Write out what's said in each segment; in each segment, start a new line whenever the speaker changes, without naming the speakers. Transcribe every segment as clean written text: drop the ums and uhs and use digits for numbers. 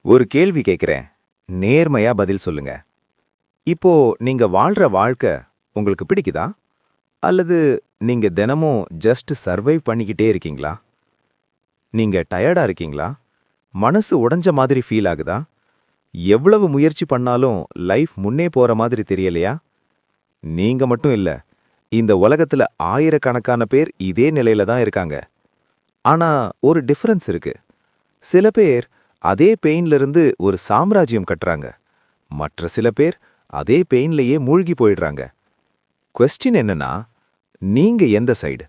ஒரு கேள்வி கேட்கிறேன். நேர்மையா பதில் சொல்லுங்க. இப்போ நீங்க வாழ்ற வாழ்க்கை உங்களுக்கு பிடிக்குதா? அல்லது நீங்க தினமும் ஜஸ்ட் சர்வைவ் பண்ணிக்கிட்டே இருக்கீங்களா? நீங்க டயர்டா இருக்கீங்களா? மனசு உடைஞ்ச மாதிரி ஃபீல் ஆகுதா? எவ்வளவு முயற்சி பண்ணாலும் லைஃப் முன்னே போற மாதிரி தெரியலையா? நீங்க மட்டும் இல்ல. இந்த உலகத்துல ஆயிரக்கணக்கான பேர் இதே நிலையில தான் இருக்காங்க. ஆனா ஒரு டிஃபரன்ஸ் இருக்கு. சில பேர் அதே பெயின்ல இருந்து ஒரு சாம்ராஜ்யம் கட்டுறாங்க. மற்ற சில பேர் அதே பெயின்லயே மூழ்கி போயிடுறாங்க. கொஸ்டின் என்னன்னா, நீங்க எந்த சைடு?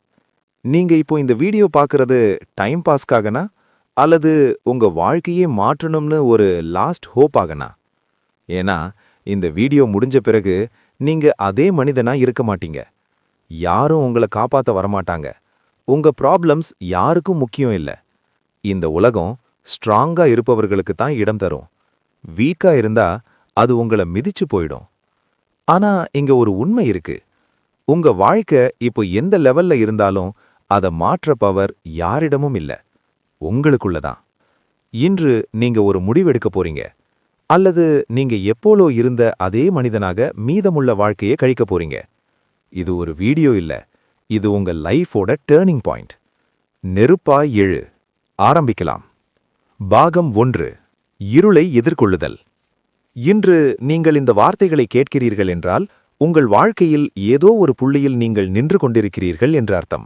நீங்க இப்போ இந்த வீடியோ பார்க்கறது டைம் பாஸ்க்காகனா? அல்லது உங்க வாழ்க்கையே மாற்றணும்னு ஒரு லாஸ்ட் ஹோப் ஆகனா? ஏன்னா, இந்த வீடியோ முடிஞ்ச பிறகு நீங்க அதே மனிதனா இருக்க மாட்டீங்க. யாரும் உங்கள காப்பாத்த வரமாட்டாங்க. உங்க ப்ராப்ளம்ஸ் யாருக்கும் முக்கியம் இல்ல. இந்த உலகம் ஸ்ட்ராங்கா இருப்பவர்களுக்கு தான் இடம் தரும். வீக்கா இருந்தா அது உங்கள மிதிச்சு போயிடும். ஆனா இங்க ஒரு உண்மை இருக்கு. உங்க வாழ்க்கை இப்போ எந்த லெவல்ல இருந்தாலும் அத மாற்ற பவர் யாரிடமும் இல்ல. உங்களுக்குள்ள தான். இன்று நீங்க ஒரு முடிவெடுக்க போறீங்க. அல்லது நீங்க எப்போலோ இருந்த அதே மனிதனாக மீதமுள்ள வாழ்க்கையை கழிக்க போறீங்க. இது ஒரு வீடியோ இல்ல. இது உங்க லைஃபோட டர்னிங் பாயிண்ட். நெருப்பாய் எழு. ஆரம்பிக்கலாம். பாகம் 1. இருளை எதிர்கொள்ளுதல். இன்று நீங்கள் இந்த வார்த்தைகளை கேட்கிறீர்கள் என்றால், உங்கள் வாழ்க்கையில் ஏதோ ஒரு புள்ளியில் நீங்கள் நின்று கொண்டிருக்கிறீர்கள் என்று அர்த்தம்.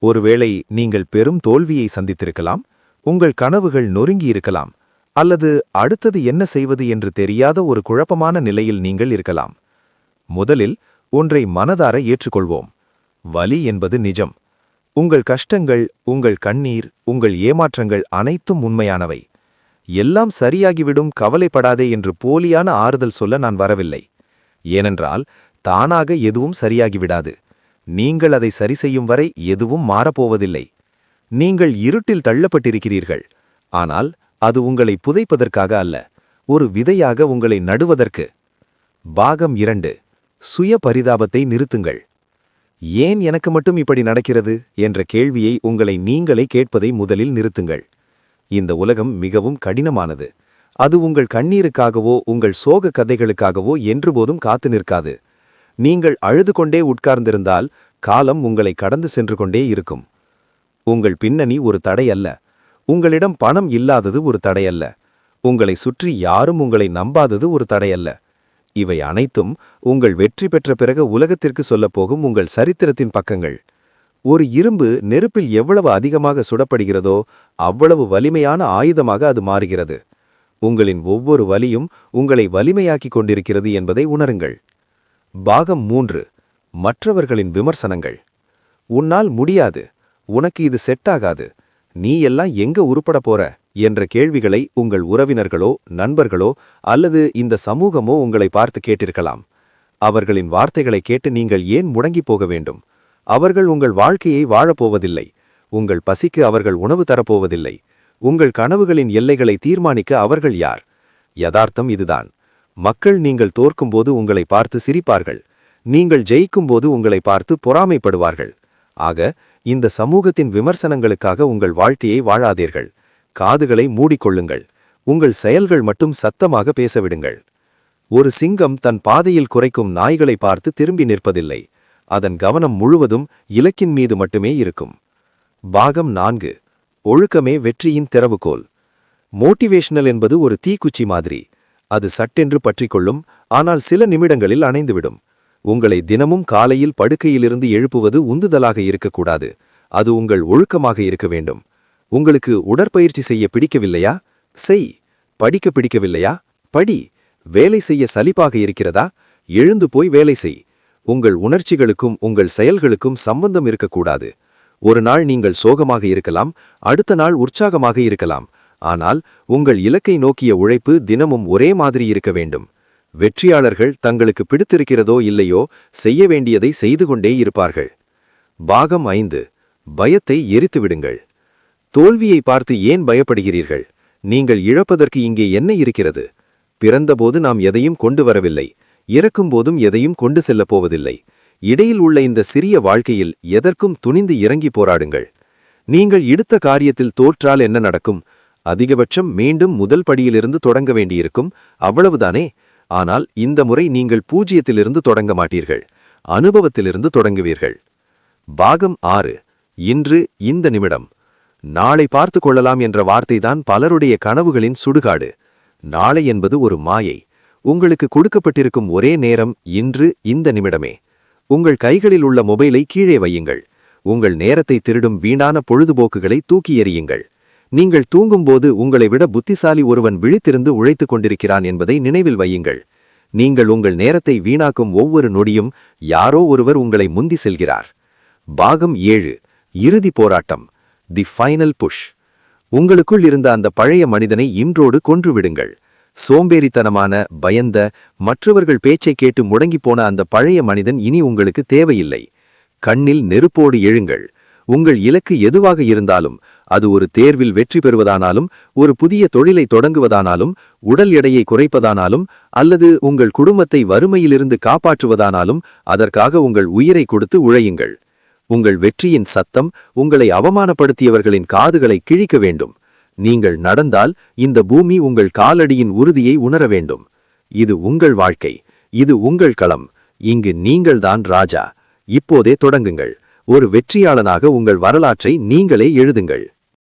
ஒருவேளை நீங்கள் பெரும் தோல்வியை சந்தித்திருக்கலாம், உங்கள் கனவுகள் நொறுங்கியிருக்கலாம், அல்லது அடுத்தது என்ன செய்வது என்று தெரியாத ஒரு குழப்பமான நிலையில் நீங்கள் இருக்கலாம். முதலில் ஒன்றை மனதார ஏற்றுக்கொள்வோம். வலி என்பது நிஜம். உங்கள் கஷ்டங்கள், உங்கள் கண்ணீர், உங்கள் ஏமாற்றங்கள் அனைத்தும் உண்மையானவை. எல்லாம் சரியாகிவிடும், கவலைப்படாதே என்று போலியான ஆறுதல் சொல்ல நான் வரவில்லை. ஏனென்றால் தானாக எதுவும் சரியாகிவிடாது. நீங்கள் அதை சரி செய்யும் வரை எதுவும் மாறப்போவதில்லை. நீங்கள் இருட்டில் தள்ளப்பட்டிருக்கிறீர்கள். ஆனால் அது உங்களை புதைப்பதற்காக அல்ல, ஒரு விதையாக உங்களை நடுவதற்கு. பாகம் 2. சுய பரிதாபத்தை நிறுத்துங்கள். ஏன் எனக்கு மட்டும் இப்படி நடக்கிறது என்ற கேள்வியை உங்களை நீங்களே கேட்பதை முதலில் நிறுத்துங்கள். இந்த உலகம் மிகவும் கடினமானது. அது உங்கள் கண்ணீருக்காகவோ உங்கள் சோக கதைகளுக்காகவோ என்றுபோதும் காத்து நிற்காது. நீங்கள் அழுது கொண்டே உட்கார்ந்திருந்தால் காலம் உங்களை கடந்து சென்று கொண்டே இருக்கும். உங்கள் பின்னணி ஒரு தடை அல்ல. உங்களிடம் பணம் இல்லாதது ஒரு தடையல்ல. உங்களை சுற்றி யாரும் உங்களை நம்பாதது ஒரு தடையல்ல. இவை அனைத்தும் உங்கள் வெற்றி பெற்ற பிறகு உலகத்திற்கு சொல்லப்போகும் உங்கள் சரித்திரத்தின் பக்கங்கள். ஒரு இரும்பு நெருப்பில் எவ்வளவு அதிகமாக சுடப்படுகிறதோ அவ்வளவு வலிமையான ஆயுதமாக அது மாறுகிறது. உங்களின் ஒவ்வொரு வலியும் உங்களை வலிமையாக்கிக் கொண்டிருக்கிறது என்பதை உணருங்கள். பாகம் 3. மற்றவர்களின் விமர்சனங்கள். உன்னால் முடியாது, உனக்கு இது செட் ஆகாது, நீ எல்லாம் எங்க உருப்பட போற என்ற கேள்விகளை உங்கள் உறவினர்களோ நண்பர்களோ அல்லது இந்த சமூகமோ உங்களை பார்த்து கேட்டிருக்கலாம். அவர்களின் வார்த்தைகளை கேட்டு நீங்கள் ஏன் முடங்கி போக வேண்டும்? அவர்கள் உங்கள் வாழ்க்கையை வாழப்போவதில்லை. உங்கள் பசிக்கு அவர்கள் உணவு தரப்போவதில்லை. உங்கள் கனவுகளின் எல்லைகளை தீர்மானிக்க அவர்கள் யார்? யதார்த்தம் இதுதான். மக்கள் நீங்கள் தோற்கும்போது உங்களை பார்த்து சிரிப்பார்கள். நீங்கள் ஜெயிக்கும்போது உங்களை பார்த்து பொறாமைப்படுவார்கள். ஆக இந்த சமூகத்தின் விமர்சனங்களுக்காக உங்கள் வாழ்க்கையை வாழாதீர்கள். காதுகளை மூடிக்கொள்ளுங்கள். உங்கள் செயல்கள் மட்டும் சத்தமாக பேசவிடுங்கள். ஒரு சிங்கம் தன் பாதையில் குறைக்கும் நாய்களை பார்த்து திரும்பி நிற்பதில்லை. அதன் கவனம் முழுவதும் இலக்கின் மீது மட்டுமே இருக்கும். பாகம் 4. ஒழுக்கமே வெற்றியின் திறவுகோல். மோட்டிவேஷனல் என்பது ஒரு தீக்குச்சி மாதிரி. அது சட்டென்று பற்றிக்கொள்ளும், ஆனால் சில நிமிடங்களில் அணைந்துவிடும். உங்களை தினமும் காலையில் படுக்கையிலிருந்து எழுப்புவது உந்துதலாக இருக்கக்கூடாது. அது உங்கள் ஒழுக்கமாக இருக்க வேண்டும். உங்களுக்கு உடற்பயிற்சி செய்ய பிடிக்கவில்லையா? செய். படிக்க பிடிக்கவில்லையா? படி. வேலை செய்ய சலிப்பாக இருக்கிறதா? எழுந்து போய் வேலை செய். உங்கள் உணர்ச்சிகளுக்கும் உங்கள் செயல்களுக்கும் சம்பந்தம் இருக்கக்கூடாது. ஒரு நாள் நீங்கள் சோகமாக இருக்கலாம், அடுத்த நாள் உற்சாகமாக இருக்கலாம். ஆனால் உங்கள் இலக்கை நோக்கிய உழைப்பு தினமும் ஒரே மாதிரி இருக்க வேண்டும். வெற்றியாளர்கள் தங்களுக்கு பிடித்திருக்கிறதோ இல்லையோ செய்ய வேண்டியதை செய்து கொண்டே இருப்பார்கள். பாகம் 5. பயத்தை எரித்துவிடுங்கள். தோல்வியை பார்த்து ஏன் பயப்படுகிறீர்கள்? நீங்கள் இழப்பதற்கு இங்கே என்ன இருக்கிறது? பிறந்தபோது நாம் எதையும் கொண்டு வரவில்லை. இறக்கும்போதும் எதையும் கொண்டு செல்லப் போவதில்லை. இடையில் உள்ள இந்த சிறிய வாழ்க்கையில் எதற்கும் துணிந்து இறங்கி போராடுங்கள். நீங்கள் எடுத்த காரியத்தில் தோற்றால் என்ன நடக்கும்?
அதிகபட்சம் மீண்டும் முதல் படியிலிருந்து தொடங்க வேண்டியிருக்கும், அவ்வளவுதானே? ஆனால் இந்த முறை நீங்கள் பூஜ்யத்திலிருந்து தொடங்க மாட்டீர்கள், அனுபவத்திலிருந்து தொடங்குவீர்கள். பாகம் 6. இன்று, இந்த நிமிடம். நாளை பார்த்து கொள்ளலாம் என்ற வார்த்தைதான் பலருடைய கனவுகளின் சுடுகாடு. நாளை என்பது ஒரு மாயை. உங்களுக்கு கொடுக்கப்பட்டிருக்கும் ஒரே நேரம் இன்று, இந்த நிமிடமே. உங்கள் கைகளில் உள்ள மொபைலை கீழே வையுங்கள். உங்கள் நேரத்தை திருடும் வீணான பொழுதுபோக்குகளை தூக்கி எறியுங்கள். நீங்கள் தூங்கும்போது உங்களை விட புத்திசாலி ஒருவன் விழித்திருந்து உழைத்துக் கொண்டிருக்கிறான் என்பதை நினைவில் வையுங்கள். நீங்கள் உங்கள் நேரத்தை வீணாக்கும் ஒவ்வொரு நொடியும் யாரோ ஒருவர் உங்களை முந்தி செல்கிறார். பாகம் 7. இறுதி போராட்டம். The final push. உங்களுக்குள் இருந்த அந்த பழைய மனிதனை இன்றோடு கொன்றுவிடுங்கள். சோம்பேறித்தனமான, பயந்த, மற்றவர்கள் பேச்சை கேட்டு முடங்கிப்போன அந்த பழைய மனிதன் இனி உங்களுக்கு தேவையில்லை. கண்ணில் நெருப்போடு எழுங்கள். உங்கள் இலக்கு எதுவாக இருந்தாலும், அது ஒரு தேர்வில் வெற்றி பெறுவதானாலும், ஒரு புதிய தொழிலை தொடங்குவதானாலும், உடல் எடையை குறைப்பதானாலும், அல்லது உங்கள் குடும்பத்தை வறுமையிலிருந்து காப்பாற்றுவதானாலும், அதற்காக உங்கள் உயிரை கொடுத்து உழையுங்கள். உங்கள் வெற்றியின் சத்தம் உங்களை அவமானப்படுத்தியவர்களின் காதுகளை கிழிக்க வேண்டும். நீங்கள் நடந்தால் இந்த பூமி உங்கள் காலடியின் உறுதியை உணர வேண்டும். இது உங்கள் வாழ்க்கை, இது உங்கள் களம். இங்கு நீங்கள்தான் ராஜா. இப்போதே தொடங்குங்கள். ஒரு வெற்றியாளனாக உங்கள் வரலாற்றை நீங்களே எழுதுங்கள்.